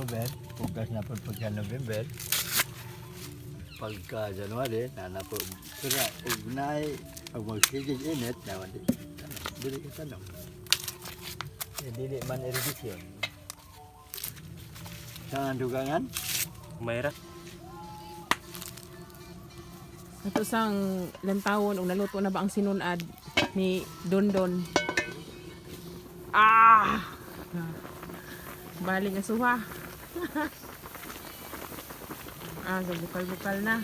October, bukas na po pagka November. Pagka January, na po. Pero ugnay, pag magsigig init, naman dili ka tanong. Dili man irrigation. Saan ang dugangan? Mayra. Ito sang lantawon o naluto na ba ang sinunad ni Dondon? Ah! Bali nga suha. Bukal-bukal na.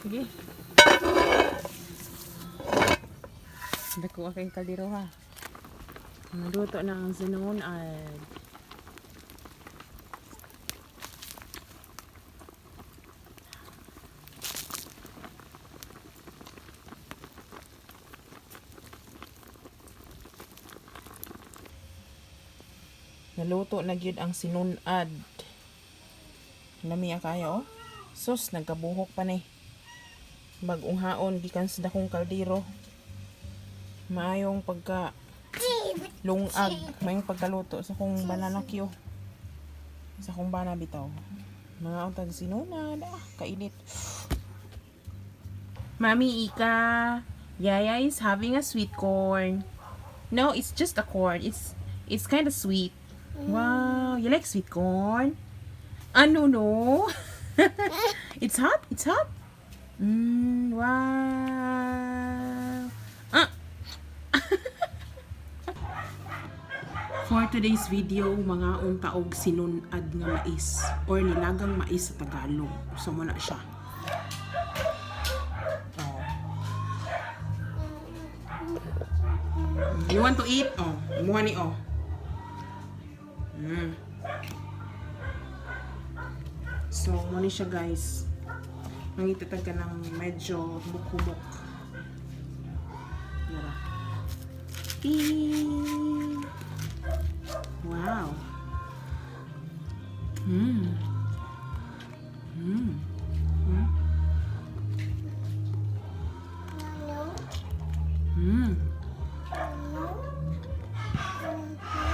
Sige. Dako aking kaldero ha. Naluto na ang sinunad. Naluto na gyud ang sinunad. Lami kayo oh. Sus nagkabuhok pa ni. Bagong haon gikan sa dakong kaldero. Maayong pagka lungag, mayong pagkaluto sa kong banana Q. Sa kong banana bitaw. Mga untag sinunad, kainit. Mami Ika, Yaya is having a sweet corn. No, it's just a corn. It's kind of sweet. Wow, you like sweet corn? No. It's hot? It's hot? Wow. For today's video, mga taog sinunad nga mais or nilagang mais sa Tagalog. So mo na siya. You want to eat? Muha ni So, muna siya guys. Nangitatag ka ng medyo humok-humok. Yara. Wow.